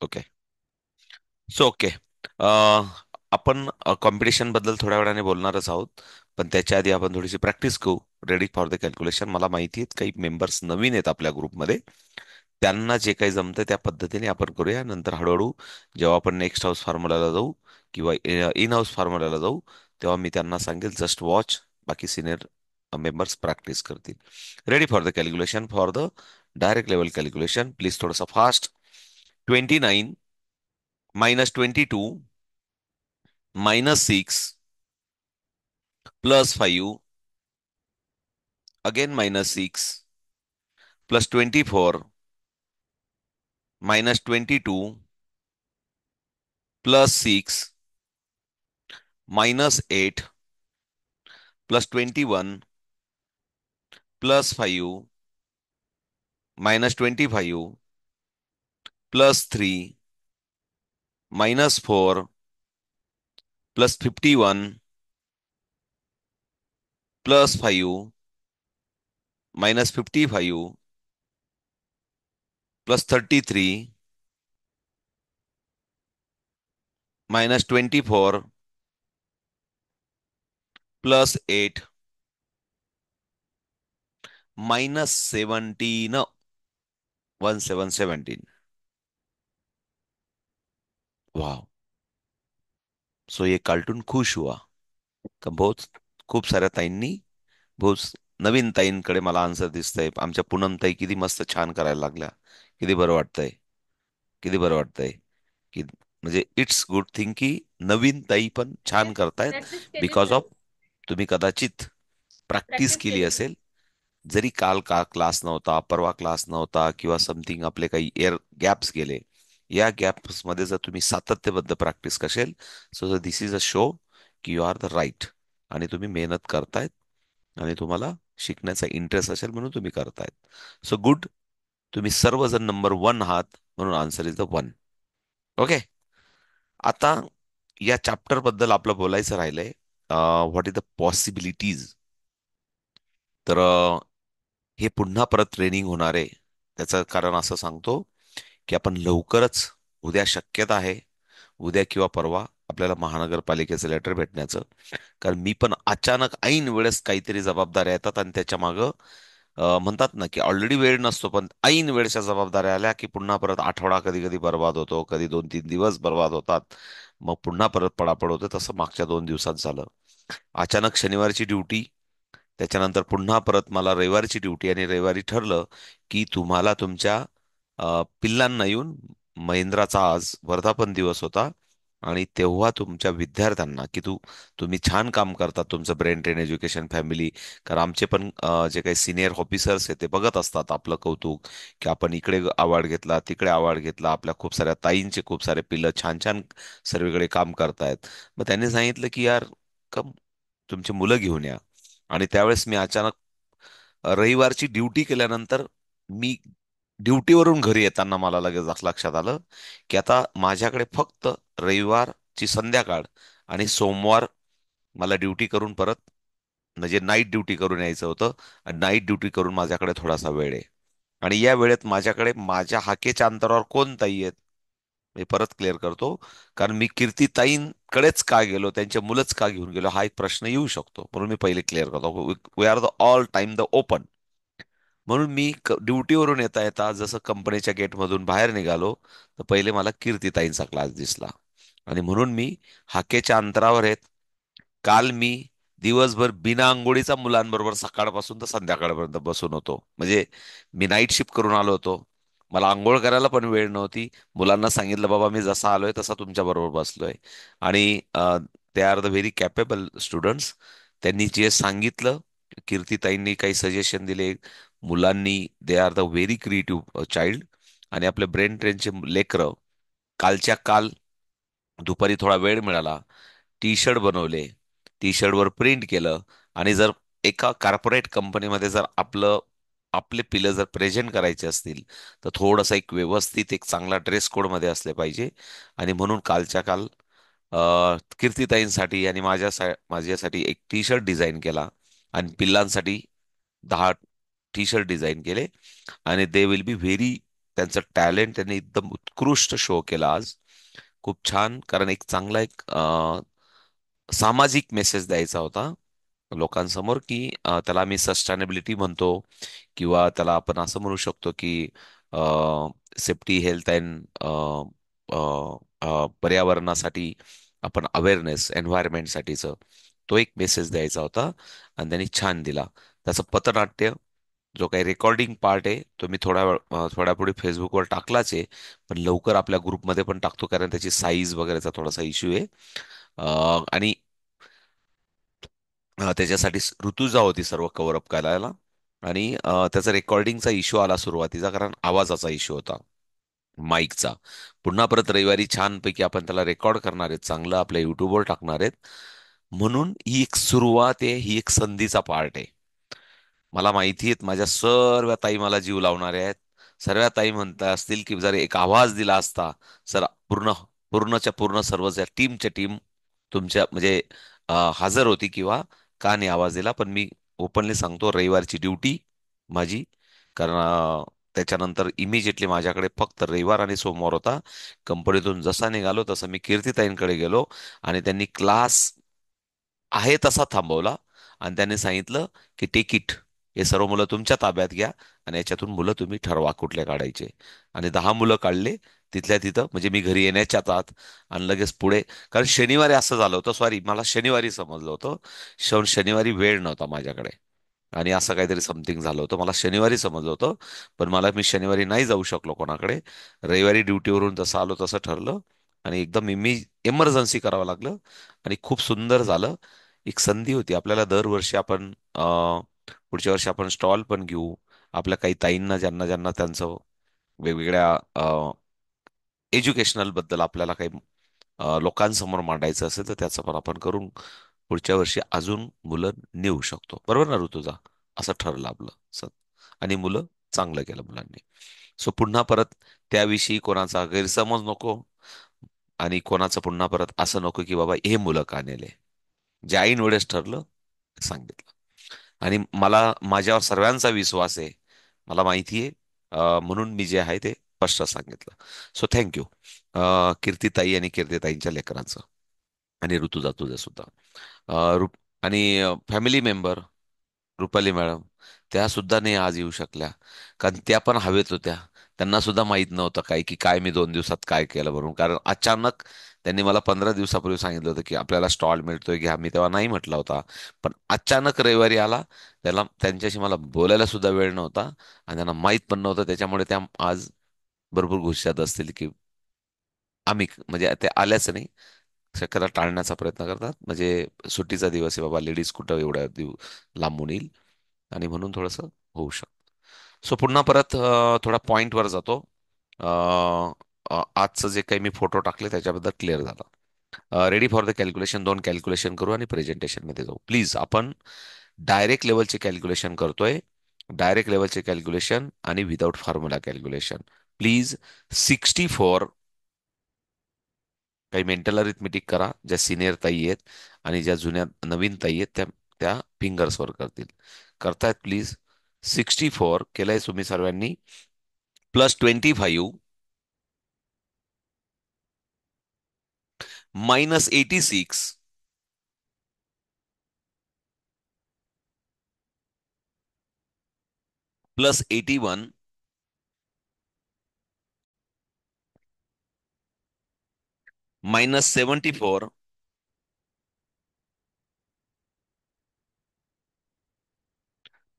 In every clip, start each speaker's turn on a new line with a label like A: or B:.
A: Okay. So okay. आपण competition बद्दल थोड्या वेळाने बोलणारच आहोत. पण त्याच्या आधी आपण थोडीशी प्रॅक्टिस करू. Ready for the calculation. मला माहिती आहे काही मेंबर्स नवीन आहेत आपल्या ग्रुपमध्ये. त्यांना जे काही जमतं त्या पद्धतीने आपण करूया. नंतर हळूहळू जेव्हा आपण नेक्स्ट हाऊस फॉर्म्युलाला जाऊ किंवा इन हाऊस फॉर्म्युलाला जाऊ, तेव्हा मी त्यांना सांगेल जस्ट वॉच. बाकी सिनियर मेंबर्स प्रॅक्टिस करतील. Ready for the calculation. For the direct level calculation please थोडंसं फास्ट. 29 -22 -6 +5 again -6 +24 -22 +6 -8 +21 +5 -25 +3 -4 +51 +5 -55 +33 -24 +8 -17. 17 वाह. सो ये कार्टून खुश हुआ का बहुत खूप साऱ्या ताईंनी बहुत नवीन ताईंकडे मला आन्सर दिसतंय. आमच्या पूनम ताई किती मस्त छान करायला लागल्या. किती बरं वाटतंय. किती बरं वाटतंय की म्हणजे इट्स गुड थिंग की नवीन ताई पण छान करतायत.
B: प्रॅक्टिस केली
A: बिकॉज
B: सर.
A: ऑफ तुम्ही कदाचित प्रॅक्टिस
B: प्रॅक्टिस
A: केली
B: केली.
A: असेल. जरी काल का क्लास नव्हता, परवा क्लास नव्हता किंवा समथिंग आपले काही एअर गॅप्स गेले, या गॅप्स मध्ये जर तुम्ही सातत्यबद्ध प्रॅक्टिस करशेल, so this is a show की यू आर द राईट. आणि तुम्ही मेहनत करतायत आणि तुम्हाला शिकण्याचा इंटरेस्ट असेल म्हणून तुम्ही करतायत. So good. तुम्ही सर्वजण नंबर 1 आहात म्हणून आन्सर इज द 1. ओके. आता या चॅप्टर बद्दल आपलं बोलायचं राहिलंय. What is the possibilities. तर हे पुन्हा परत ट्रेनिंग होणार आहे. त्याचं कारण असं सांगतो की आपण लवकरच, उद्या शक्यता आहे, उद्या किंवा परवा आपल्याला महानगरपालिकेचं लेटर भेटण्याचं. कारण मी पण अचानक ऐन वेळेस काहीतरी जबाबदाऱ्या येतात आणि त्याच्या मागं म्हणतात ना की ऑलरेडी वेळ नसतो, पण ऐन वेळच्या जबाबदाऱ्या आल्या की पुन्हा परत आठवडा कधी कधी बर्बाद होतो, कधी 2-3 दिवस बर्बाद होतात. मग पुन्हा परत पडापड होते. तसं मागच्या 2 दिवसात झालं. अचानक शनिवारची ड्युटी, त्याच्यानंतर पुन्हा परत मला रविवारची ड्युटी, आणि रविवारी ठरलं की तुम्हाला तुमच्या पिल्लांना येऊन, महिंद्राचा आज वर्धापन दिवस होता, आणि तेव्हा तुमच्या विद्यार्थ्यांना की तुम्ही छान काम करतात तुमचं ब्रेन ट्रेन एज्युकेशन फॅमिली. कारण आमचे पण जे काही सिनियर ऑफिसर्स आहेत ते बघत असतात आपलं कौतुक, की आपण इकडे अवॉर्ड घेतला, तिकडे अवॉर्ड घेतला, आपल्या खूप साऱ्या ताईंचे खूप सारे पिल्लं छान छान सर्वीकडे काम करतायत. मग त्यांनी सांगितलं की यार, कम तुमची मुलं घेऊन या. आणि त्यावेळेस मी अचानक रविवारची ड्युटी केल्यानंतर, मी ड्युटीवरून घरी येताना मला लगेच लक्षात आलं की आता माझ्याकडे फक्त रविवारची संध्याकाळ आणि सोमवार मला ड्युटी करून परत, म्हणजे नाईट ड्युटी करून यायचं होतं. आणि नाईट ड्युटी करून माझ्याकडे थोडासा वेळ आहे. आणि या वेळेत माझ्याकडे माझ्या हाकेच्या अंतरावर कोण ताई आहेत. मी परत क्लिअर करतो. कारण मी कीर्तीताईंकडेच का गेलो, त्यांचे मुलंच का घेऊन गेलो, हा एक प्रश्न येऊ शकतो. म्हणून मी पहिले क्लिअर करतो. We are the all time the open. म्हणून मी ड्युटीवरून येता येता जसं कंपनीच्या गेटमधून बाहेर निघालो, तर पहिले मला कीर्तीताईंचा क्लास दिसला. आणि म्हणून मी हाकेच्या अंतरावर आहेत. काल मी दिवसभर बिना आंघोळीचा मुलांबरोबर सकाळपासून तर संध्याकाळपर्यंत बसून होतो. म्हणजे मी नाईट शिफ्ट करून आलो होतो. मला आंघोळ करायला पण वेळ नव्हती. मुलांना सांगितलं, बाबा मी जसा आलोय तसा तुमच्या बरोबर बसलोय. आणि they are the very capable students. त्यांनी जे सांगितलं, कीर्तीताईंनी काही सजेशन दिले, मुलांनी, they are the very creative child. आणि आपले ब्रेन ट्रेनचे लेकरं कालच्या काल दुपारी थोडा वेळ मिळाला, टी शर्ट बनवले, टी शर्टवर प्रिंट केलं. आणि जर एका कॉर्पोरेट कंपनीमध्ये जर आपले पिलं जर प्रेझेंट करायचे असतील, तर थोडासा एक व्यवस्थित एक चांगला ड्रेस कोड मध्ये असले पाहिजे. आणि म्हणून कालच्या काल कीर्तीताईंसाठी आणि माझ्यासाठी एक टी शर्ट डिझाईन केला. आणि पिल्लांसाठी 10 टी शर्ट डिझाईन केले. आणि दे विल बी व्हेरी, त्यांचं टॅलेंट त्यांनी एकदम उत्कृष्ट शो केला आज. खूप छान, कारण एक चांगला एक सामाजिक मेसेज द्यायचा होता लोकांसमोर, की त्याला आम्ही सस्टेनेबिलिटी म्हणतो, किंवा त्याला आपण असं म्हणू शकतो की सेफ्टी, हेल्थ अँड पर्यावरणासाठी आपण अवेअरनेस, एन्व्हायरमेंटसाठीचं तो एक मेसेज द्यायचा होता. आणि त्यांनी छान दिला. त्याचं पथनाट्य, जो काही रेकॉर्डिंग पार्ट आहे, तो मी थोड्यापुढे फेसबुकवर टाकलाच आहे. पण लवकर आपल्या ग्रुपमध्ये पण टाकतो, कारण त्याची साईज वगैरेचा थोडासा इश्यू आहे. आणि त्याच्यासाठी ऋतुजा होती सर्व कव्हर अप करायला. आणि त्याचा रेकॉर्डिंगचा इश्यू आला सुरुवातीचा, कारण आवाजाचा इश्यू होता, माईकचा. पुन्हा परत रविवारी छानपैकी आपण त्याला रेकॉर्ड करणार आहेत, चांगलं आपल्या युट्यूबवर टाकणार आहेत. म्हणून ही एक सुरुवात आहे, ही एक संधीचा पार्ट आहे. मला माहिती आहेत, माझ्या सर्व ताई मला जीव लावणाऱ्या आहेत. सर्व ताई म्हणता असतील की जर एक आवाज दिला असता, सर पूर्णच्या पूर्ण सर्व टीमच्या टीम तुमच्या म्हणजे हजर होती, किंवा का नाही आवाज दिला. पण मी ओपनली सांगतो, रविवारची ड्युटी माझी, कारण त्याच्यानंतर इमिजिएटली माझ्याकडे फक्त रविवार आणि सोमवार होता. कंपनीतून जसा निघालो तसं मी कीर्तीताईंकडे गेलो, आणि त्यांनी क्लास आहे तसा थांबवला. आणि त्यांनी सांगितलं की टेक इट, हे सर्व मुलं तुमच्या ताब्यात घ्या, आणि याच्यातून मुलं तुम्ही ठरवा कुठले काढायचे. आणि 10 मुलं काढले तिथल्या तिथं, म्हणजे मी घरी येण्याच्याच आत. आणि लगेच पुढे, कारण शनिवारी असं झालं होतं, सॉरी मला शनिवारी समजलं होतं. शनिवारी वेळ नव्हता माझ्याकडे, आणि असं काहीतरी समथिंग झालं होतं, मला शनिवारी समजलं होतं. पण मी शनिवारी नाही जाऊ शकलो कोणाकडे. रविवारी ड्युटीवरून जसं आलो तसं ठरलं, आणि एकदम इमर्जन्सी करावं लागलं. आणि खूप सुंदर झालं. एक संधी होती आपल्याला. दरवर्षी आपण पुढच्या वर्षी आपण स्टॉल पण घेऊ. आपल्या काही ताईंना, ज्यांना ज्यांना त्यांचं वेगवेगळ्या एज्युकेशनल बद्दल आपल्याला काही लोकांसमोर मांडायचं असेल, तर त्याचं पण आपण करून पुढच्या वर्षी अजून मुलं नेऊ शकतो. बरोबर ना ऋतुजा? असं ठरलं आपलं. आणि मुलं, चांगलं केलं मुलांनी. सो पुन्हा परत त्याविषयी कोणाचा गैरसमज नको, आणि कोणाचं पुन्हा परत असं नको की बाबा हे मुलं का नेले. जे ऐन वेळेस ठरलं ते सांगितलं. आणि मला माझ्यावर सर्वांचा विश्वास आहे, मला माहिती आहे. म्हणून मी जे आहे ते स्पष्ट सांगितलं. सो थँक्यू कीर्तीताई आणि कीर्तीताईंच्या लेकरांचं, आणि ऋतुजा तुझं सुद्धा. आणि फॅमिली मेंबर रुपाली मॅडम, त्या सुद्धा नाही आज येऊ शकल्या, कारण त्या पण हवेत होत्या. त्यांना सुद्धा माहित नव्हतं काय, की काय मी 2 दिवसात काय केलं म्हणून. कारण अचानक त्यांनी मला 15 दिवसापूर्वी सांगितलं होतं की आपल्याला स्टॉल मिळतोय घ्या. मी तेव्हा नाही म्हटला होता. पण अचानक रविवारी आला. त्यांच्याशी मला बोलायला सुद्धा वेळ नव्हता, आणि त्यांना माहित पण नव्हतं. त्याच्यामुळे त्या आज भरपूर गुस्स्यात असतील की म्हणजे ते आल्याच नाही. शक्यता टाळण्याचा प्रयत्न करतात, म्हणजे सुट्टीचा दिवस आहे बाबा, लेडीज कुठं एवढ्या लांबून येईल. आणि म्हणून थोडंसं होऊ शकतं. सो पुन्हा परत थोडा पॉइंटवर जातो. अ, आजचं जे काही मी फोटो टाकले त्याच्याबद्दल क्लिअर झालं. Ready for the calculation, 2 calculation करू आणि प्रेझेंटेशन मध्ये जाऊ. प्लीज, आपण डायरेक्ट लेवलचे कॅल्क्युलेशन करतोय. डायरेक्ट लेवलचे कॅल्क्युलेशन आणि विदाउट फॉर्म्युला कॅल्क्युलेशन. प्लीज. 64, काही मेंटल अरिथमेटिक करा, ज्या सिनियर ताई आहेत, आणि ज्या जुन्या नवीन ताई आहेत त्या त्या फिंगर्सवर करतील. करतायत प्लीज. 64 केलंय तुम्ही सर्वांनी. +25, -86, +81, -74,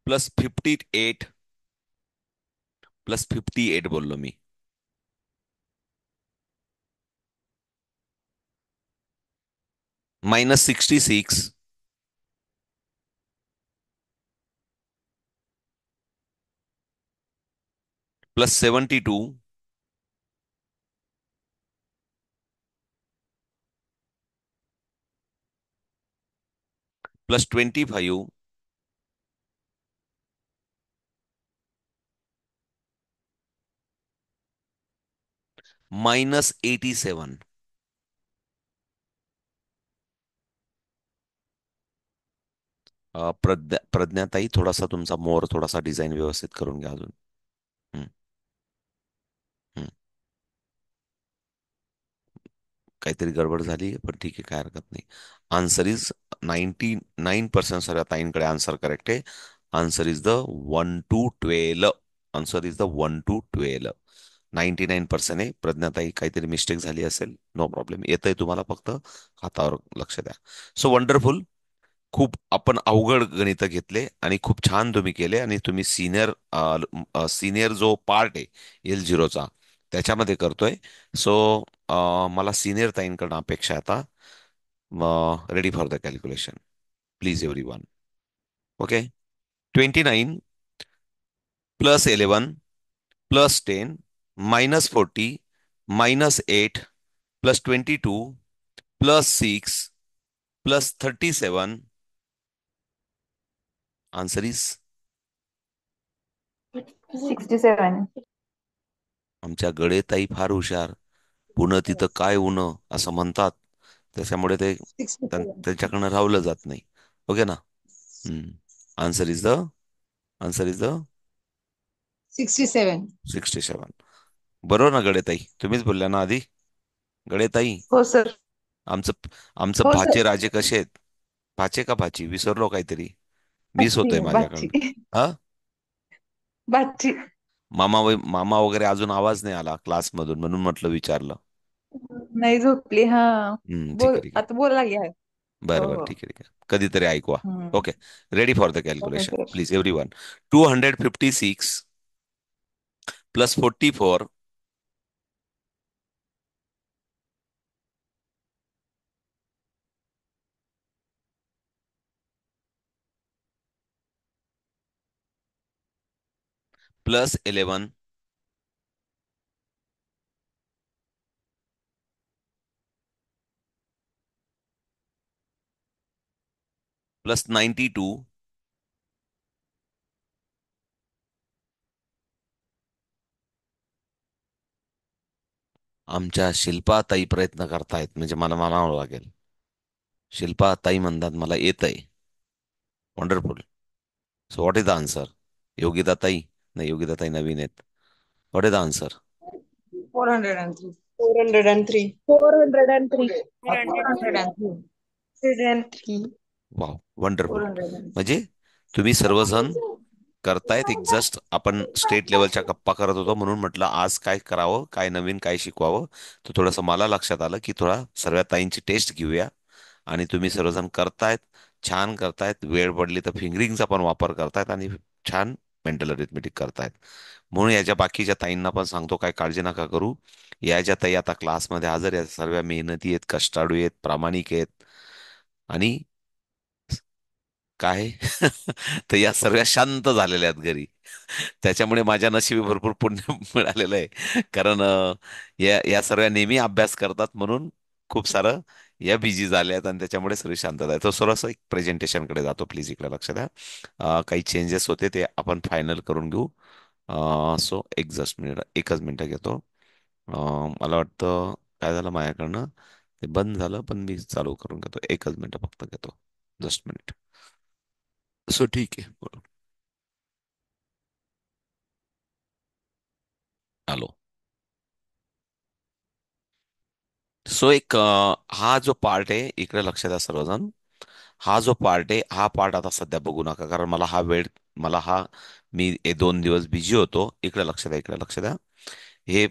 A: +58, +58 बोललो मी. -66, +72, +25, -87. प्रज्ञाताई, थोडासा तुमचा मोर थोडासा डिझाईन व्यवस्थित करून घ्या अजून. काहीतरी गडबड झाली, पण ठीक आहे, काय हरकत नाही. आन्सर इज 99% सर्व ताईंकडे आन्सर करेक्ट आहे. Answer is the 1 to 12. Answer is the 1 to 12. 99% आहे. प्रज्ञाताई काहीतरी मिस्टेक झाली असेल, नो प्रॉब्लेम, येतंय तुम्हाला, फक्त हातावर लक्ष द्या. So wonderful. खूप आपण अवघड गणित घेतले आणि खूप छान तुम्ही केले, आणि तुम्ही सिनियर जो पार्ट आहे L0चा त्याच्यामध्ये करतोय. सो मला सिनियर ताईंकडून अपेक्षा आहे आता. Ready for the calculation, please every one. Okay. 29 +11 +10 -40 -8 +22 +6 +37. Answer is.
B: 67.
A: आमच्या गडेताई फार हुशार. पुणं तिथं काय उनं असं म्हणतात, त्याच्यामुळे ते
B: 67.
A: त्यांच्याकडनं राहवलं जात नाही. ओके ना. हम्म. Answer is the answer is the
B: 67.
A: 67. बरोबर ना गडेताई? तुम्हीच बोलल्या ना आधी, गडेताई.
B: हो सर.
A: आमचं आमचं
B: हो
A: भाचे
B: सर.
A: राजे कसे आहेत? भाचे का भाची, विसरलो काहीतरी, मिस
B: बाची
A: होतोय
B: बाची.
A: माझ्याकडनं. हा.
B: बाची.
A: मामा वगैरे अजून आवाज नाही आला क्लासमधून, म्हणून म्हटलं विचारलं.
B: नाही झोपली हा.
A: ठीक
B: बोल,
A: आहे, ठीक आहे.
B: आता बोल लागली आहे.
A: बरं
B: हो
A: बरं,
B: हो.
A: ठीक आहे, ठीक आहे, कधीतरी ऐकवा.
B: हम्म.
A: Okay. Ready for the
B: okay
A: calculation,
B: sir.
A: Please every one. 256 +44 +11 +92 आमच्या शिल्पाताई प्रयत्न करतायत, म्हणजे मला म्हणावं लागेल. शिल्पाताई म्हणतात मला येत आहे. Wonderful. So what is the answer? Yogita ताई? नाही, योगिता ताई नवीन आहेत. What is the answer?
B: 403.
C: 403.
D: 403.
B: 403. 403.
A: Wow, wonderful.
B: 403.
A: म्हणजे तुम्ही सर्वजण करतायत. एक जस्ट आपण स्टेट लेवलच्या गप्पा करत होतो, म्हणून म्हटलं आज काय करावं, काय नवीन काय शिकवावं. तर थोडंसं मला लक्षात आलं की थोडा सर्व ताईंची टेस्ट घेऊया. आणि तुम्ही सर्वजण करतायत, छान करतायत. वेळ पडली तर फिंगरिंगचा पण वापर करतायत, आणि छान मेंटल अरिथमेटिक करतायत. म्हणून याच्या बाकीच्या ताईंना पण सांगतो, काय काळजी नका करू. याच्या ताई आता क्लासमध्ये हजर आहेत, सर्व मेहनती आहेत, कष्टाळू आहेत, प्रामाणिक आहेत. आणि काय तर या सर्व शांत झालेल्या आहेत घरी. त्याच्यामुळे माझ्या नशिबी भरपूर पुण्य मिळालेलं आहे. कारण या या सर्व नेहमी अभ्यास करतात, म्हणून खूप सारं या बिझी झाल्या आहेत, आणि त्याच्यामुळे सर्व शांतता आहे. तो सरस एक प्रेझेंटेशन कडे जातो, प्लीज इकडे लक्ष द्या. काही चेंजेस होते ते आपण फायनल करून घेऊ. सो एक जस्ट मिनिट, एकच मिनिट घेतो. मला वाटतं काय झालं माझ्याकडनं, ते बंद झालं, पण मी चालू करून घेतो. एकच मिनिट फक्त घेतो, जस्ट मिनिट. सो ठीक आहे, बोला. आलो. सो एक हा जो पार्ट आहे, इकडे लक्ष द्या सर्वजण. हा जो पार्ट आहे, हा पार्ट आता सध्या बघू नका, कारण मला हा मी 2 दिवस बिझी होतो. इकडे लक्ष द्या, इकडे लक्ष द्या. हे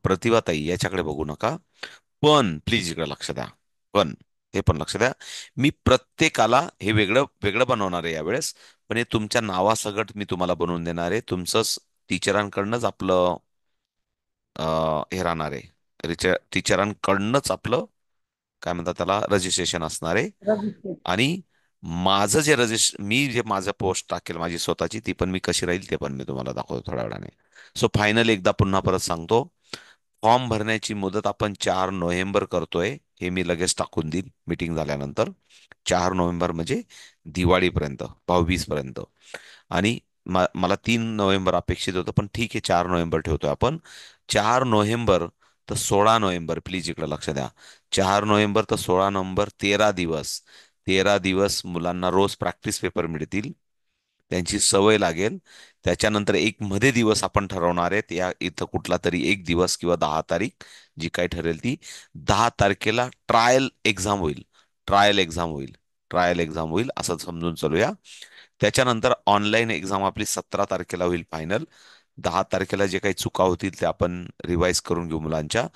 A: प्रतिभाताई याच्याकडे बघू नका. पण प्लीज इकडे लक्ष द्या. पण हे पण लक्ष द्या. मी प्रत्येकाला हे वेगळं वेगळं बनवणार आहे यावेळेस. पण हे तुमच्या नावासकट मी तुम्हाला बनवून देणार आहे. तुमचंच टीचरांकडनंच आपलं हे राहणार आहे. टीचरांकडनंच आपलं काय म्हणतात त्याला, रजिस्ट्रेशन असणार आहे.
B: रजिस्टर.
A: आणि मी जे माझं पोस्ट टाकेल माझी स्वतःची, ती पण मी कशी राहील ते पण मी तुम्हाला दाखवतो थोड्या वेळाने. सो फायनल एकदा पुन्हा परत सांगतो. फॉर्म भरण्याची मुदत आपण 4 नोव्हेंबर करतोय, हे मी लगेच टाकून देईल मीटिंग झाल्यानंतर. 4 नोव्हेंबर म्हणजे दिवाळीपर्यंत, भाऊबीजपर्यंत. आणि मला 3 नोव्हेंबर अपेक्षित होतं, पण ठीक आहे, 4 नोव्हेंबर ठेवतोय आपण. 4 नोव्हेंबर तर 16 नोव्हेंबर, प्लीज इकडे लक्ष द्या. 4 नोव्हेंबर तर 16 नोव्हेंबर, 13 दिवस. 13 दिवस मुलांना रोज प्रॅक्टिस पेपर मिळतील, त्यांची सवय लागेल. त्याच्यानंतर एक मध्ये दिवस आपण ठरवणार आहेत, या इथं कुठला तरी एक दिवस किंवा 10 तारीख, जी काय ठरेल ती. 10 तारखेला ट्रायल एक्झाम होईल. ट्रायल एक्झाम होईल. ट्रायल एक्झाम होईल असं समजून चालूया. त्याच्यानंतर ऑनलाईन एक्झाम आपली 17 तारखेला होईल फायनल. 10 तारखेला जे काही चुका होतील ते आपण रिवाईज करून घेऊ मुलांच्या.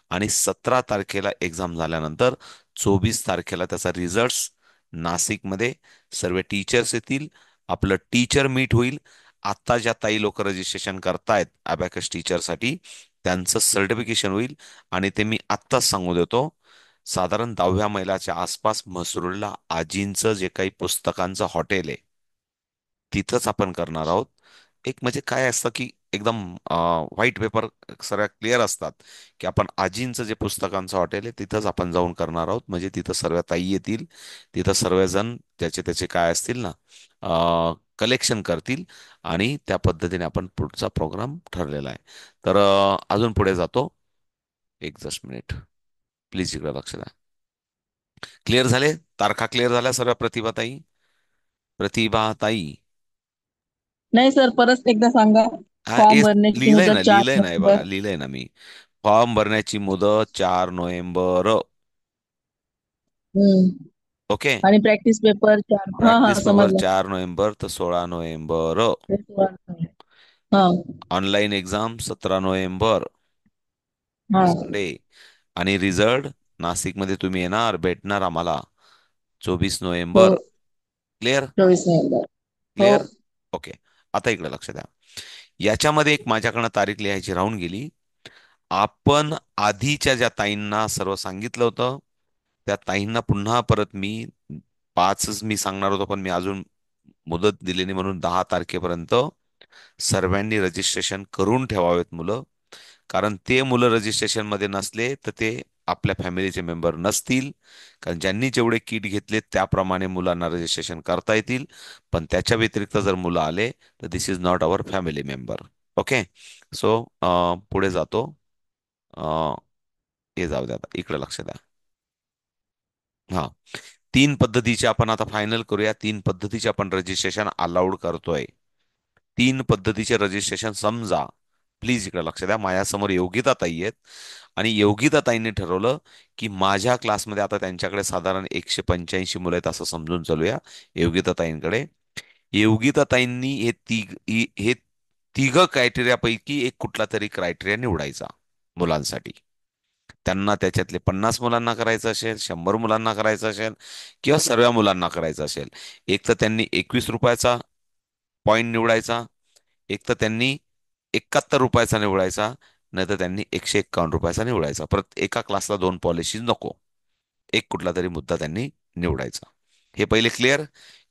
A: आणि 17 तारखेला एक्झाम झाल्यानंतर 24 तारखेला त्याचा रिझल्ट नाशिकमध्ये सर्व टीचर्स येतील. आपलं टीचर मीट होईल. आता ज्या ताई लोक रजिस्ट्रेशन करतायत अबॅकस टीचरसाठी त्यांचं सर्टिफिकेशन होईल. आणि ते मी आत्ताच सांगू देतो, साधारण 10व्या मैलाच्या आसपास म्हसरूळला आजींचं जे काही पुस्तकांचं हॉटेल आहे तिथंच आपण करणार आहोत. एक म्हणजे काय असतं की एकदम व्हाईट पेपर सर्व क्लिअर असतात, की आपण आजींचं जे पुस्तकांचं हॉटेल आहे तिथंच आपण जाऊन करणार आहोत. म्हणजे तिथं सर्व ताई येतील. तिथं सर्वजण त्याचे त्याचे काय असतील ना कलेक्शन करतील. आणि त्या पद्धतीने आपण पुढचा प्रोग्राम ठरलेला आहे. तर अजून पुढे जातो. एक जस्ट मिनिट, प्लीज इकडे लक्ष द्या. क्लिअर झाले? तारखा क्लिअर झाल्या सर्व प्रतिभाताई? प्रतिभाताई?
C: नाही सर, परत एकदा सांगा.
A: हा
C: फॉर्म
A: हेच
C: भरण्याची
A: लिहिलंय ना,
C: मुदत चार
A: लिहिलंय ना, हे
C: नोव्हेंबर
A: बघा लिहिलंय ना मी. फॉर्म भरण्याची मुदत 4 नोव्हेंबर.
C: हम्म.
A: ओके.
C: आणि प्रॅक्टिस पेपर चार, हा हा
A: प्रॅक्टिस पेपर
C: समजलं.
A: 4 नोव्हेंबर तर 16 नोव्हेंबर.
C: हा
A: ऑनलाईन एक्झाम 17 नोव्हेंबर
C: हा.
A: संडे. आणि रिझल्ट नाशिकमध्ये तुम्ही येणार, भेटणार आम्हाला, चोवीस
C: हो,
A: नोव्हेंबर. क्लिअर?
C: 24 नोव्हेंबर. हो.
A: क्लिअर? ओके. आता इकडे लक्ष द्या. याच्यामध्ये एक माझ्याकडनं तारीख लिहायची राहून गेली. आपण आधीच्या ज्या ताईंना सर्व सांगितलं होतं त्या ताईंना पुन्हा परत मी 5च मी सांगणार होतो, पण मी अजून मुदत दिली नाही म्हणून 10 तारखेपर्यंत सर्वांनी रजिस्ट्रेशन करून ठेवावेत मुलं. कारण ते मुलं रजिस्ट्रेशन मध्ये नसले तर ते आपल्या फॅमिलीचे मेंबर नसतील. कारण ज्यांनी जेवढे किट घेतले त्याप्रमाणे मुलांना रजिस्ट्रेशन करता येतील. पण त्याच्या व्यतिरिक्त जर मुलं आले तर this is not our family member. Okay. So पुढे जातो. अ, हे जाऊ द्या, आता इकडे लक्ष द्या. हा, 3 पद्धतीचे आपण आता फायनल करूया. 3 पद्धतीचे आपण रजिस्ट्रेशन अलाउड करतोय. 3 पद्धतीचे रजिस्ट्रेशन समजा. प्लीज इकडे लक्ष द्या. माझ्यासमोर योगिता ताई आहेत. आणि योगिता ताईंनी ठरवलं की माझ्या क्लासमध्ये आता त्यांच्याकडे साधारण 185 मुलं आहेत असं समजून चालूया. योगिता ताईंकडे, योगिता ताईंनी हे तिघ क्रायटेरिया पैकी एक कुठला तरी क्रायटेरिया निवडायचा मुलांसाठी. त्यांना त्याच्यातले 50 मुलांना करायचं असेल, 100 मुलांना करायचं असेल, किंवा सर्व मुलांना करायचं असेल. एक तर त्यांनी 21 रुपयाचा पॉइंट निवडायचा, एक तर त्यांनी 71 रुपयाचा निवडायचा, नाही तर त्यांनी 151 रुपयाचा निवडायचा. परत एका क्लासला 2 पॉलिसीज नको. एक कुठला तरी मुद्दा त्यांनी निवडायचा. हे पहिले क्लिअर.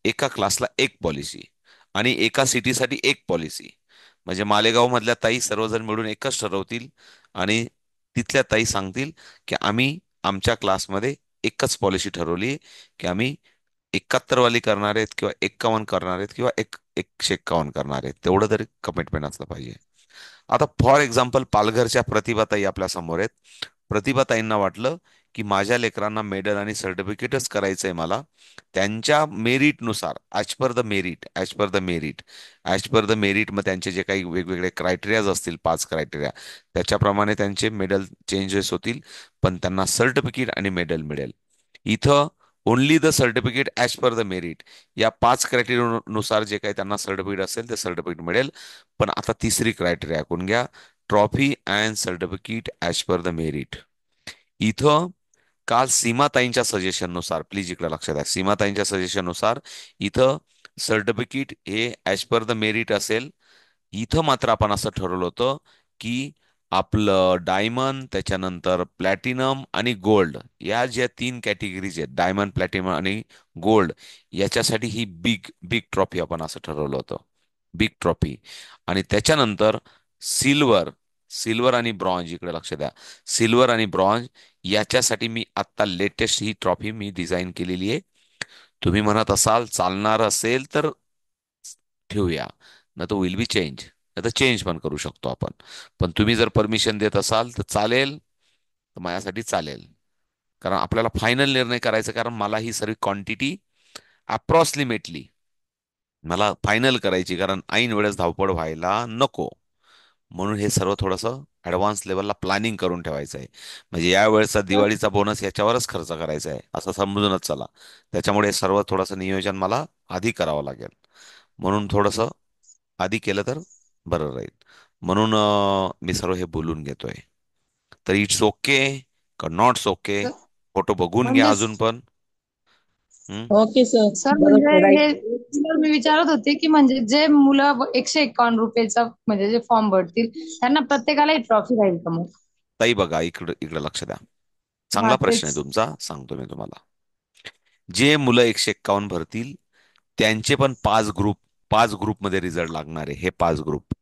A: एका क्लासला एक पॉलिसी आणि एका सिटीसाठी एक पॉलिसी. म्हणजे मालेगाव मधल्या ताई सर्वजण मिळून एकच ठरवतील. आणि तिथल्या ताई सांगतील की आम्ही आमच्या क्लासमध्ये एकच पॉलिसी ठरवली, की आम्ही 71 वाली करणार आहेत किंवा 51 करणार आहेत किंवा 151 करणार आहेत. तेवढं तरी कमिटमेंट असलं पाहिजे. आता फॉर एक्झाम्पल पालघरच्या प्रतिभाताई आपल्या समोर आहेत. प्रतिभाताईंना वाटलं की माझ्या लेकरांना मेडल आणि सर्टिफिकेटच करायचंय मला. त्यांच्या मेरिटनुसार, as per the merit, as per the merit, as per the merit, मग त्यांचे जे काही वेगवेगळे क्रायटेरियाज असतील, 5 क्रायटेरिया, त्याच्याप्रमाणे त्यांचे मेडल चेंजेस होतील. पण त्यांना सर्टिफिकेट आणि मेडल मिळेल. इथं only the certificate as per the merit. या 5 क्रायटेरियानुसार जे काही त्यांना सर्टिफिकेट असेल ते सर्टिफिकेट मिळेल. पण आता तिसरी क्रायटेरिया ऐकून घ्या. Trophy and certificate as per the merit. इथं काल सीमाताईंच्या सजेशननुसार, प्लीज इकडे लक्ष द्या, सीमाताईंच्या सजेशननुसार इथं सर्टिफिकेट हे ॲज पर द मेरिट असेल. इथं मात्र आपण असं ठरवलं होतं की आपलं डायमंड, त्याच्यानंतर प्लॅटिनम आणि गोल्ड, या ज्या 3 कॅटेगरीज आहेत, डायमंड, प्लॅटिनम आणि गोल्ड, याच्यासाठी ही बिग बिग ट्रॉफी आपण असं ठरवलं होतं. Big trophy. आणि त्याच्यानंतर सिल्वर, सिल्वर आणि ब्रॉन्झ, इकडे लक्ष द्या, सिल्वर आणि ब्रॉन्झ याच्यासाठी मी आत्ता लेटेस्ट ही ट्रॉफी मी डिझाईन केलेली आहे. तुम्ही म्हणत असाल चालणार असेल तर ठेवूया, ना तर विल बी चेंज, नाही तर चेंज पण करू शकतो आपण. पण तुम्ही जर परमिशन देत असाल तर चालेल, तर माझ्यासाठी चालेल. कारण आपल्याला फायनल निर्णय करायचा, कारण मला ही सर्व क्वांटिटी अप्रॉक्सिमेटली मला फायनल करायची, कारण ऐन वेळेस धावपळ व्हायला नको. म्हणून हे सर्व थोडंसं ऍडव्हान्स लेवलला प्लॅनिंग करून ठेवायचं आहे. म्हणजे या वेळेचा दिवाळीचा बोनस याच्यावरच खर्च करायचा आहे असं समजूनच चला. त्याच्यामुळे सर्व थोडंसं नियोजन मला आधी करावं लागेल. म्हणून थोडंसं आधी केलं तर बरं राहील. म्हणून मी सर्व हे बोलून घेतोय. तर इट्स ओके का नॉट्स ओके? फोटो बघून घ्या
B: म्हणजे
A: अजून पण. हं?
C: Okay sir.
B: सर म्हणजे
C: बरोबर राईट.
B: हे सर मी विचारत होते की म्हणजे जे मुलं 151 रुपयेचा म्हणजे जे फॉर्म भरतील त्यांना प्रत्येकाला ट्रॉफी राहील का मग?
A: ताई बघा, इकडं इकडं लक्ष द्या.
B: हा
A: चांगला प्रश्न आहे
B: तेच.
A: तुमचा, सांगतो मी तुम्हाला. जे मुलं 151 भरतील त्यांचे पण पाच ग्रुपमध्ये रिझल्ट लागणार आहे. हे पाच group: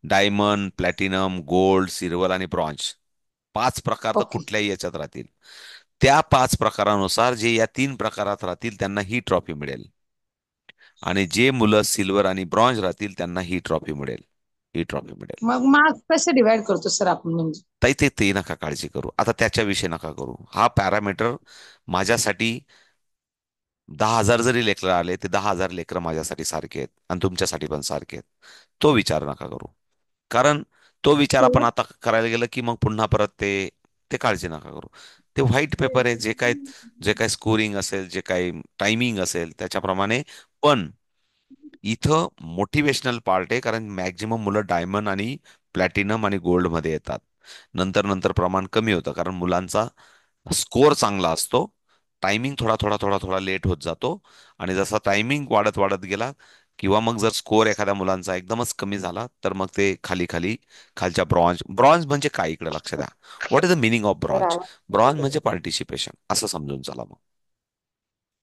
A: diamond, platinum, gold, silver आणि ब्रॉन्झ. पाच प्रकार तर
B: ओके.
A: कुठल्याही याच्यात राहतील. त्या पाच प्रकारानुसार जे या तीन प्रकारात राहतील त्यांना ही ट्रॉफी मिळेल. आणि जे मुलं सिल्वर आणि ब्रॉन्झ राहतील त्यांना ही ट्रॉफी मिळेल. ही ट्रॉफी मिळेल.
B: मग मार्क्स कसे डिवाइड करतो सर आपण म्हणजे?
A: ताई ते नका काळजी करू, आता त्याच्याविषयी नका करू. हा पॅरामीटर माझ्यासाठी 10,000 जरी लेकरं आले ते 10,000 लेकरं माझ्यासाठी सारखे आहेत आणि तुमच्यासाठी पण सारखे आहेत. तो विचार नका करू. कारण तो विचार आपण आता करायला गेलं की मग पुन्हा परत ते काळजी नका करू. ते व्हाईट पेपर आहे. जे काय स्कोरिंग असेल, जे काही टायमिंग असेल त्याच्याप्रमाणे. पण इथं मोटिवेशनल पार्ट आहे, कारण मॅक्झिमम मुलं डायमंड आणि प्लॅटिनम आणि गोल्ड मध्ये येतात. नंतर नंतर प्रमाण कमी होतं कारण मुलांचा स्कोर चांगला असतो. टायमिंग थोडा थोडा थोडा थोडा लेट होत जातो. आणि जसा टायमिंग वाढत वाढत गेला किंवा मग जर स्कोर एखाद्या मुलांचा एकदमच कमी झाला तर मग ते खाली खाली खालच्या ब्रॉन्झ. ब्रॉन्झ म्हणजे काय इकडे लक्ष द्या. What is the meaning of bronze? Bronze म्हणजे पार्टिसिपेशन असं समजून चला मग.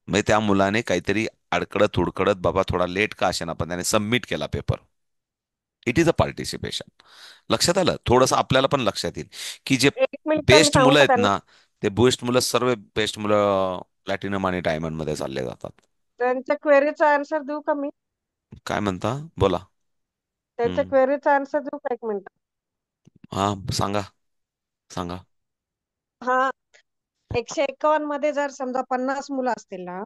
A: म्हणजे त्या मुलाने काहीतरी अडकडत हुडकडत बाबा थोडा लेट का असेना पण त्याने सबमिट केला paper. It is a participation. लक्षात आलं? थोडंसं आपल्याला पण लक्षात येईल की जे
D: एक मिनिट मी
A: बेस्ट
D: सांगू
A: मुलं
D: का
A: आहेत
D: त्यांना?
A: ना, ते बेस्ट मुलं सर्व बेस्ट मुलं प्लॅटिनम आणि डायमंड मध्ये चालले जातात.
D: त्यांच्या क्वेरीचा आन्सर देऊ का मी?
A: काय म्हणता? बोला.
D: त्यांच्या
A: हम्म.
D: क्वेरीचा आन्सर देऊ का? एक मिनिट.
A: हा, सांगा सांगा.
D: हा, 151 मध्ये जर समजा 50 मुलं असतील ना,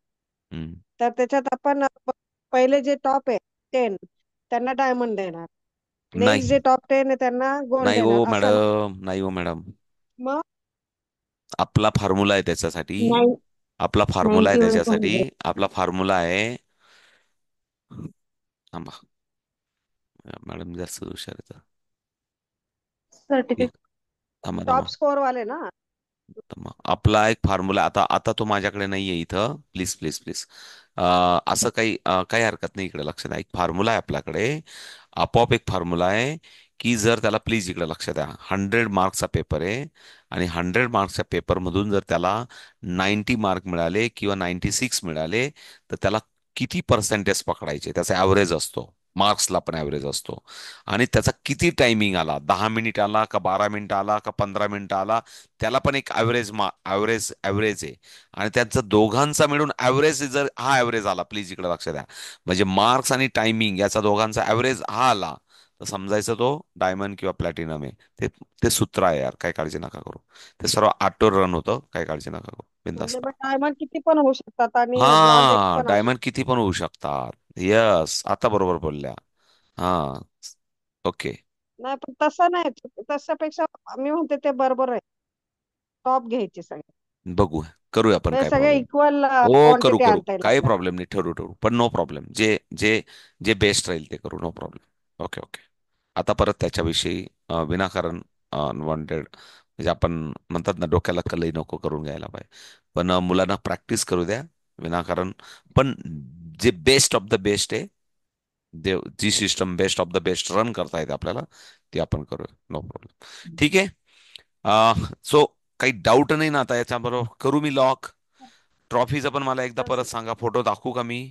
A: हम्म.
D: तर त्याच्यात आपण पहिले जे टॉप आहे 10 त्यांना डायमंड देणार. नेक्स्ट
A: नाही
D: जे टॉप 10 आहे त्यांना गोल्ड
A: नाही हो
D: देणार, असं ना?
A: मॅडम, नाही हो मॅडम.
D: मग
A: आपला फॉर्म्युला आहे त्याच्यासाठी.
B: नाही.
A: आपला फॉर्म्युला आहे
B: 91
A: त्याच्यासाठी. आपला फॉर्म्युला आहे. थांबा, मॅडम जास्त हुशार आहे.
B: सर्टिफिकेट.
A: थांबा थांबा
D: टॉप स्कोर वाले ना.
A: थांबा. आपला एक फॉर्म्युला आता आता तो माझ्याकडे नाहीये इथं. Please please please. असं काही हरकत नाही. इकडे लक्ष द्या. एक फॉर्म्युला आहे आपल्याकडे. आपोआप एक फॉर्म्युला आहे की जर त्याला, प्लीज इकडे लक्ष द्या, 100 मार्क्सचा पेपर आहे आणि 100 मार्क्सच्या पेपरमधून जर त्याला 90 मार्क मिळाले किंवा 96 मिळाले तर त्याला किती पर्सेंटेज पकडायचे, त्याचा ॲव्हरेज असतो. मार्क्सला पण ॲव्हरेज असतो. आणि त्याचा किती टायमिंग आला, 10 मिनिट आला का 12 मिनिट आला का 15 मिनिट आला, त्याला पण एक ॲव्हरेज आहे. आणि त्यांचं दोघांचा मिळून ॲव्हरेज जर हा ॲव्हरेज आला, प्लीज इकडे लक्ष द्या, म्हणजे मार्क्स आणि टायमिंग याचा दोघांचा ॲव्हरेज हा आला तर समजायचं तो डायमंड किंवा प्लॅटिनम आहे. ते ते सूत्र आहे यार, काय काळजी नका करू. ते सर्व ऑटो रन होतं, काय काळजी नका करू,
D: म्हणजे
A: बिंदास्त
D: मग
A: राहा.
D: डायमंड किती पण होऊ शकतात आणि ब्रॉन्झ एक
A: हा,
D: पण असू
A: डायमंड
D: शकतात.
A: किती पण होऊ शकतात. यस, आता बरोबर बोलल्या. हा, ओके.
D: नाही पण तसं नाही, तशापेक्षा मी म्हणते ते बरोबर आहे. टॉप घ्यायचे सगळे,
A: बघू, करूया आपण,
D: म्हणजे
A: काय
D: सगळे
A: प्रॉब्लेम.
D: इक्वल
A: हो, करू
D: क्वांटिटी
A: करू,
D: आणता येईल
A: काही
D: आपल्याला.
A: प्रॉब्लेम नाही. ठरू ठरू, पण नो प्रॉब्लेम. जे जे जे बेस्ट राहील ते करू, नो प्रॉब्लेम. Okay okay. आता परत त्याच्याविषयी विनाकारण अनवॉन्टेड म्हणजे आपण म्हणतात ना, डोक्याला कलई नको करून घ्यायला पाहिजे. पण मुलांना प्रॅक्टिस करू द्या विनाकारण. पण जे बेस्ट ऑफ द बेस्ट आहे, जी system best of the best run करता येते आपल्याला, ती आपण करूया, नो प्रॉब्लेम. ठीक आहे. सो काही डाऊट नाही ना आता याच्याबरोबर? करू मी लॉक? ट्रॉफीचं पण मला एकदा परत सांगा. फोटो दाखवू का मी?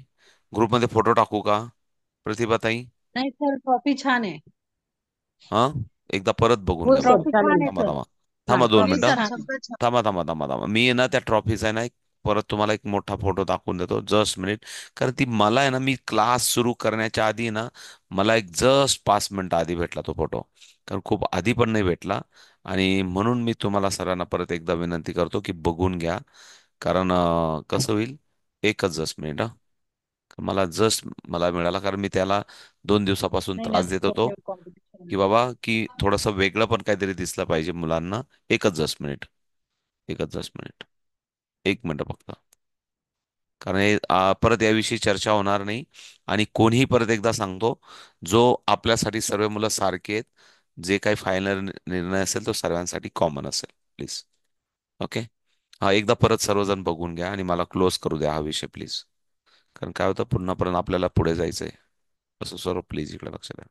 A: ग्रुपमध्ये फोटो टाकू का प्रतिभाताई?
C: नाही सर, ट्रॉफी छान आहे.
A: हा, एकदा परत बघून
C: हो
A: घ्या
C: सर,
A: बघू.
D: ट्रॉफी छान
C: चालेल
D: आहे
A: थांबा
D: सर.
C: सर.
A: थांबा.
C: हा,
A: थांबा दोन
C: ट्रॉफी
A: मिनिटं.
C: छान आहे.
A: थांबा थांबा थांबा थांबा. मी आहे ना त्या ट्रॉफीचा आहे ना परत तुम्हाला एक मोठा फोटो दाखवून देतो. Just minute. कारण ती मला आहे ना, मी क्लास सुरू करण्याच्या आधी ना, मला एक जस्ट 5 मिनिटं आधी भेटला तो फोटो. कारण खूप आधी पण नाही भेटला. आणि म्हणून मी तुम्हाला सर्वांना परत एकदा विनंती करतो की बघून घ्या. कारण कसं होईल, एकच जस्ट मिनिट. मला मिळाला कारण मी त्याला 2 दिवसापासून
C: नाही नाही
A: त्रास देत होतो.
C: कॉम्पिटिशन
A: की बाबा की थोडंसं वेगळं पण काहीतरी दिसलं पाहिजे मुलांना. एकच 10 मिनिट, एकच 10 मिनिट, 1 मिनिट फक्त. कारण परत याविषयी चर्चा होणार नाही. आणि कोणीही, परत एकदा सांगतो, जो आपल्यासाठी सर्व मुलं सारखे आहेत, जे काही फायनल निर्णय असेल तो सर्वांसाठी कॉमन असेल. प्लीज. ओके. हा, एकदा परत सर्वजण बघून घ्या आणि मला क्लोज करू द्या हा विषय प्लीज. कारण काय होतं, पुन्हा परत आपल्याला पुढे जायचंय. असं सर्व प्लीज इकडे लक्ष द्या.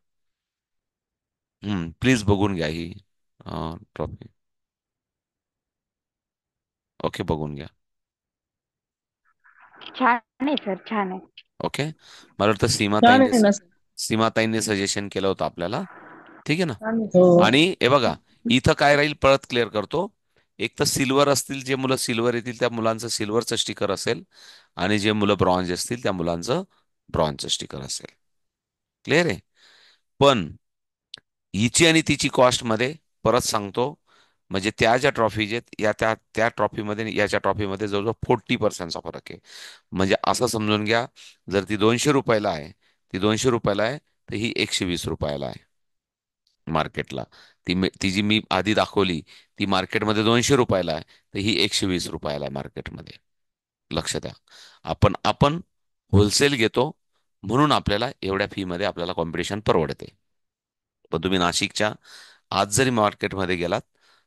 A: प्लीज बघून घ्या ही ट्रॉफी. ओके, बघून घ्या.
E: छान आहे सर, छान आहे.
A: ओके. मला वाटतं
B: छान आहे ना सर.
A: सीमाताईंनी सजेशन केलं होतं आपल्याला. ठीक आहे ना.
B: छान आहे सर.
A: आणि हे बघा, इथं काय राहील परत क्लिअर करतो. एक तर सिल्वर असतील, जे मुलं सिल्वर येतील त्या मुलांचं सिल्वरचं स्टिकर असेल, आणि जे मुलं ब्रॉन्झ असतील त्या मुलांचं ब्रॉन्झचं स्टिकर असेल. क्लिअर आहे. पण हिची आणि तिची कॉस्ट मध्ये परत सांगतो, म्हणजे त्या ज्या ट्रॉफीज आहेत या त्या त्या ट्रॉफीमध्ये याच्या ट्रॉफीमध्ये जवळजवळ 40%चा फरक आहे. म्हणजे असं समजून घ्या, जर ती 200 रुपयाला आहे, ती 200 रुपयाला आहे, तर ही 120 रुपयाला आहे मार्केटला. ती जी मी आधी दाखवली, ती मार्केटमध्ये 200 रुपयाला आहे, तर ही 120 रुपयाला आहे मार्केटमध्ये. लक्ष द्या. आपण आपण होलसेल घेतो, म्हणून आपल्याला एवढ्या फी मध्ये आपल्याला कॉम्पिटिशन परवडते. पण तुम्ही नाशिकच्या आज जरी मार्केटमध्ये गेलात,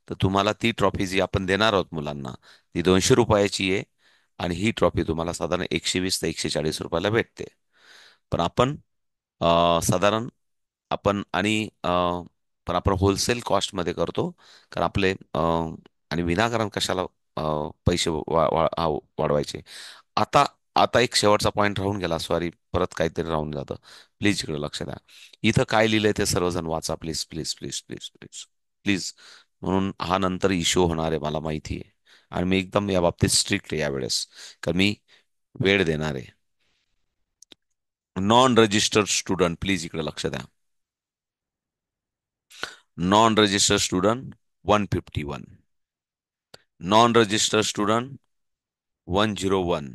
A: तर तुम्हाला ती ट्रॉफी जी आपण देणार आहोत मुलांना, ती 200 रुपयाची आहे. आणि ही ट्रॉफी तुम्हाला साधारण 120 ते 140 रुपयाला भेटते. पण आपण साधारण आपण आणि पण आपण होलसेल कॉस्टमध्ये करतो. कारण आपले आणि विनाकारण कशाला पैसे वाढवायचे. आता आता एक शेवटचा पॉईंट राहून गेला, सॉरी, परत काहीतरी राहून जातं. प्लीज इकडे लक्ष द्या. इथं काय लिहिलंय ते सर्वजण वाचा please, please, please, please, please, please. म्हणून हा नंतर इश्यू होणार आहे मला माहिती आहे. आणि मी एकदम या बाबतीत स्ट्रिक्ट आहे यावेळेस, कारण मी वेळ देणार आहे. नॉन रजिस्टर्ड स्टुडंट प्लीज इकडे लक्ष द्या. Non registered student 151, non registered student 101,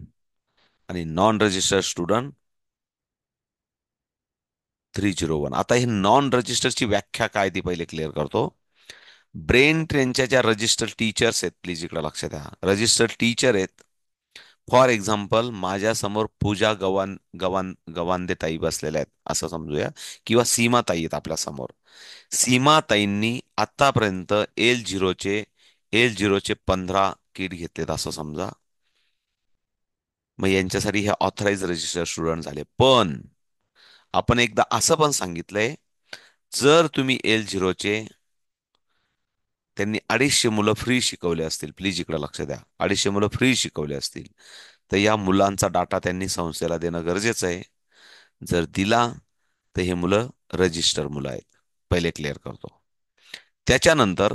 A: आणि नॉन रजिस्टर्ड स्टुडंट 301. आता हे नॉन रजिस्टरची व्याख्या काय ती पहिले क्लिअर करतो. ब्रेन ट्रेनच्या ज्या रजिस्टर्ड टीचर्स आहेत, प्लीज इकडे लक्ष द्या, रजिस्टर्ड टीचर आहेत. फॉर एक्झाम्पल, माझ्यासमोर पूजा गवांदे ताई बसलेल्या आहेत असं समजूया, किंवा सीमा ताई आहेत आपल्या समोर. सीमाताईंनी आतापर्यंत एल झिरोचे 15 किट घेतलेत असं समजा. मग यांच्यासाठी हे ऑथराइज रजिस्टर स्टुडंट झाले. पण आपण एकदा असं पण सांगितलंय, जर तुम्ही एल झिरोचे त्यांनी 250 मुलं फ्री शिकवले असतील, प्लीज इकडे लक्ष द्या, 250 मुलं फ्री शिकवले असतील, तर या मुलांचा डाटा त्यांनी संस्थेला देणं गरजेचं आहे. जर दिला तर हे मुलं रजिस्टर मुलं आहेत. पहिले क्लिअर करतो. त्याच्यानंतर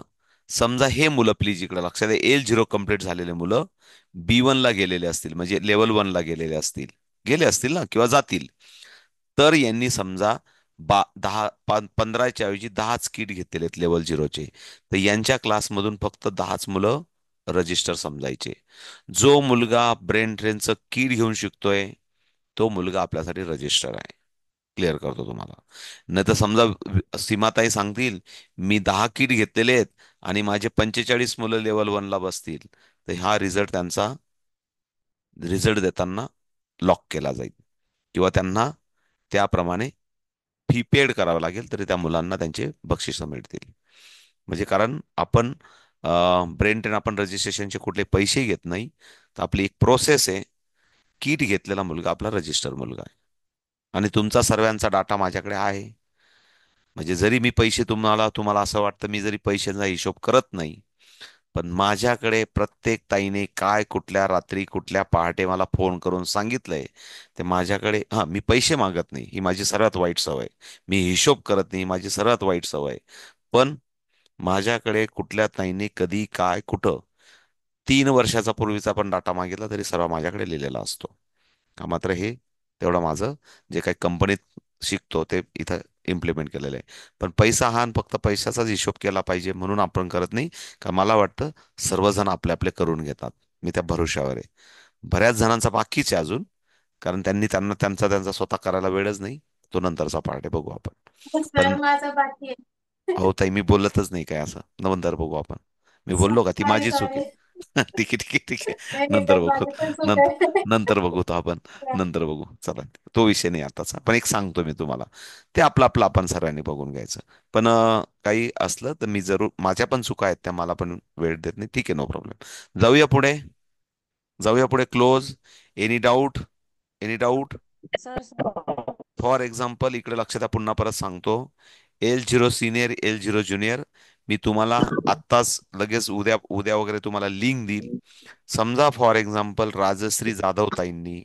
A: समजा हे मुलं, प्लीज इकडे लक्षात द्या, एल झिरो कम्प्लीट झालेले मुलं B1 ला गेलेले असतील, म्हणजे लेवल 1 ला गेले असतील ना, किंवा जातील. तर यांनी समजा 15च्या ऐवजी 10च किट घेतलेले आहेत लेवल 0चे, तर यांच्या क्लासमधून फक्त 10च मुलं रजिस्टर समजायचे. जो मुलगा ब्रेन ट्रेनचं किट घेऊन शिकतोय, तो मुलगा आपल्यासाठी रजिस्टर आहे. क्लिअर करतो तुम्हाला. नाही तर समजा सीमाताई सांगतील, मी 10 किट घेतलेले आहेत आणि माझे 45 मुलं लेवल 1 ला बसतील, तर हा रिझल्ट त्यांचा रिझल्ट देताना लॉक केला जाईल, किंवा त्यांना त्याप्रमाणे फी पेड करावं लागेल, तरी त्या मुलांना त्यांचे बक्षिसं मिळतील. म्हणजे कारण आपण ब्रेन ट्रेन आपण रजिस्ट्रेशनचे कुठले पैसे घेत नाही, तर आपली एक प्रोसेस आहे. किट घेतलेला मुलगा आपला रजिस्टर मुलगा आहे. आणि तुमचा सर्वांचा डाटा माझ्याकडे आहे. म्हणजे जरी मी पैसे तुम्हाला असं वाटतं मी जरी पैशांचा हिशोब करत नाही, पण माझ्याकडे प्रत्येक ताईने काय कुठल्या रात्री कुठल्या पहाटे मला फोन करून सांगितलंय, ते माझ्याकडे. हा, मी पैसे मागत नाही, ही माझी सर्वात वाईट सवय. मी हिशोब करत नाही, ही माझी सर्वात वाईट सवय. पण माझ्याकडे कुठल्या ताईने कधी काय कुठं 3 वर्षाचा पूर्वीचा पण डाटा मागितला तरी सर्व माझ्याकडे लिहिलेला असतो. का मात्र हे तेवढं माझं जे काही कंपनीत शिकतो ते इथं इम्प्लिमेंट केलेलं आहे. पण पैसा हा आणि फक्त पैशाचाच हिशोब केला पाहिजे म्हणून आपण करत नाही. का मला वाटतं सर्वजण आपले आपले करून घेतात, मी त्या भरोश्यावर आहे. बऱ्याच जणांचा बाकीच आहे अजून, कारण त्यांना त्यांचा त्यांचा स्वतः करायला वेळच नाही. तो नंतरचा पार्ट आहे, बघू आपण. पण
F: सर माझं बाकी आहे.
A: अहो ताई, मी बोलतच नाही काय असं. नंतर बघू आपण. मी बोललो का ती
F: सॉरी
A: माझी चूक
F: सॉरी.
A: आहे. ठीक आहे, ठीक आहे, ठीक आहे.
F: नाही नाही
A: नंतर
F: तर
A: बघू.
F: माझं पण चूक
A: नंतर
F: आहे.
A: नंतर बघू तो आपण. नंतर बघू, चला. तो विषय नाही आताचा, पण एक सांगतो मी तुम्हाला. ते आपलं आपलं आपण सर्वांनी बघून घ्यायचं. पण काही असलं तर मी जरूर, माझ्या पण चुका आहेत त्या, मला पण वेळ देत नाही. ठीक आहे, नो प्रॉब्लेम. जाऊया पुढे. जाऊया पुढे. Close. Any doubt? Any doubt?
C: Sir
A: for example, इकडे लक्ष द्या, पुन्हा परत सांगतो. L0 senior, L0 junior. मी तुम्हाला आत्ताच लगेच उद्या उद्या वगैरे तुम्हाला लिंक देईल. समजा फॉर एक्झाम्पल राजश्री जाधव ताईंनी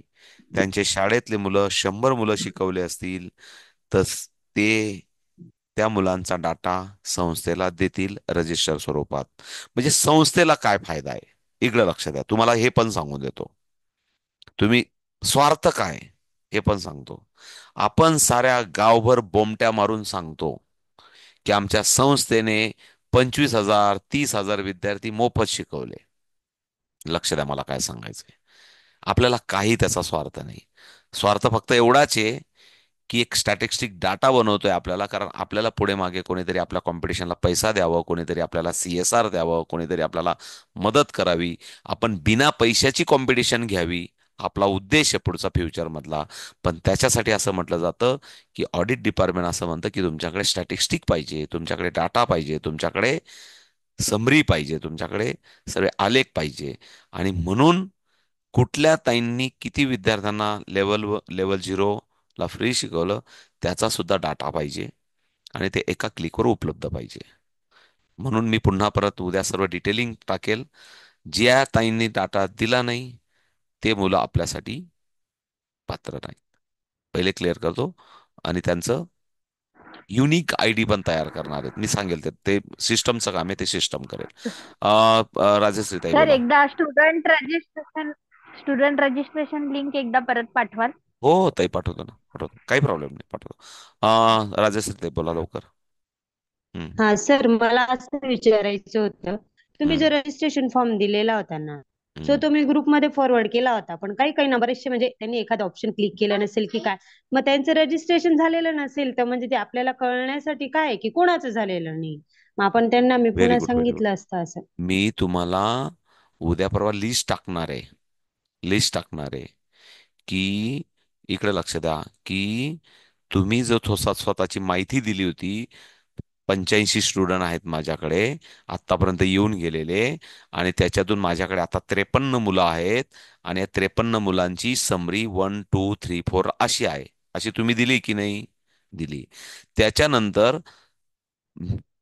A: त्यांचे शाळेतले मुलं 100 मुलं शिकवले असतील, तर ते त्या मुलांचा डाटा संस्थेला देतील रजिस्टर स्वरूपात. म्हणजे संस्थेला काय फायदा आहे, इकडे लक्ष द्या. तुम्हाला हे पण सांगून देतो. तुम्ही स्वार्थ काय हे पण सांगतो. आपण साऱ्या गावभर बोमट्या मारून सांगतो की आमच्या संस्थेने 25,000 30,000 विद्यार्थी मोफत शिकवले. लक्ष द्या, मला काय सांगायचंय. आपल्याला काही त्याचा स्वार्थ नाही. स्वार्थ फक्त एवढाच आहे की एक स्टॅटिस्टिक डाटा बनवतोय आपल्याला, कारण आपल्याला पुढे मागे कोणीतरी आपल्या कॉम्पिटिशनला पैसा द्यावं, कोणीतरी आपल्याला CSR द्यावं, कोणीतरी आपल्याला मदत करावी. आपण बिना पैशाची कॉम्पिटिशन घ्यावी, आपला उद्देश आहे पुढचा फ्युचर मधला. पण त्याच्यासाठी असं म्हटलं जातं की ऑडिट डिपार्टमेंट असं म्हणतं की तुमच्याकडे स्टॅटिस्टिक पाहिजे, तुमच्याकडे डाटा पाहिजे, तुमच्याकडे समरी पाहिजे, तुमच्याकडे सर्व आलेख पाहिजे. आणि म्हणून कुठल्या ताईंनी किती विद्यार्थ्यांना लेवल 0 ला फ्री शिकवलं, त्याचा सुद्धा डाटा पाहिजे. आणि ते एका क्लिकवर उपलब्ध पाहिजे. म्हणून मी पुन्हा परत उद्या सर्व डिटेलिंग टाकेल. ज्या ताईंनी डाटा दिला नाही ते मुलं आपल्यासाठी पात्र नाही. पहिले क्लिअर करतो. आणि त्यांचं युनिक ID पण तयार करणार आहेत. मी सांगेल ते ते सिस्टमचं काम आहे, ते सिस्टम करेल. राजश्रीताई
E: सर
A: बोला.
E: एकदा स्टुडंट रजिस्ट्रेशन लिंक एकदा परत पाठवाल.
A: हो हो ताई, पाठवतो ना, पाठवतो, काही प्रॉब्लेम नाही, पाठवतो. राजश्रीताई बोला लवकर. हम्म.
G: हा सर, मला असं विचारायचं होतं, तुम्ही जो
A: हम्म.
G: रजिस्ट्रेशन फॉर्म दिलेला होता ना, सो
A: हम्म.
G: तो मी ग्रुपमध्ये फॉरवर्ड केला होता, पण काही काही ना बरेचसे म्हणजे त्यांनी एखादा ऑप्शन क्लिक केलं नसेल की काय, मग त्यांचं रजिस्ट्रेशन झालेलं नसेल तर म्हणजे ते आपल्याला कळण्यासाठी काय आहे की कोणाचं झालेलं नाही, मग आपण त्यांना मी
A: व्हेरी
G: पुन्हा
A: गुड, व्हेरी गुड.
G: सांगितलं असतं असं.
A: मी तुम्हाला उद्या परवा लिस्ट टाकणार आहे. लिस्ट टाकणार आहे की इकडे लक्ष द्या की तुम्ही जो स्वतःची माहिती दिली होती, 85 स्टुडंट आहेत माझ्याकडे आतापर्यंत येऊन गेलेले, आणि त्याच्यातून माझ्याकडे आता 53 मुलं आहेत. आणि या 53 मुलांची समरी 1 2 3 4 अशी आहे. अशी तुम्ही दिली की नाही? दिली. त्याच्यानंतर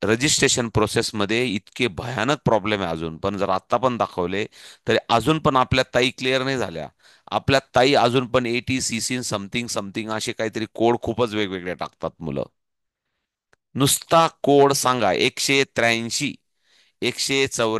A: रजिस्ट्रेशन प्रोसेसमध्ये इतके भयानक प्रॉब्लेम आहे अजून पण, जर आत्ता पण दाखवले तरी अजून पण आपल्या ताई क्लिअर नाही झाल्या. आपल्या ताई अजून पण ATCC समथिंग समथिंग असे काहीतरी कोड खूपच वेगवेगळे टाकतात मुलं. नुसता कोड सांगा. 183, 184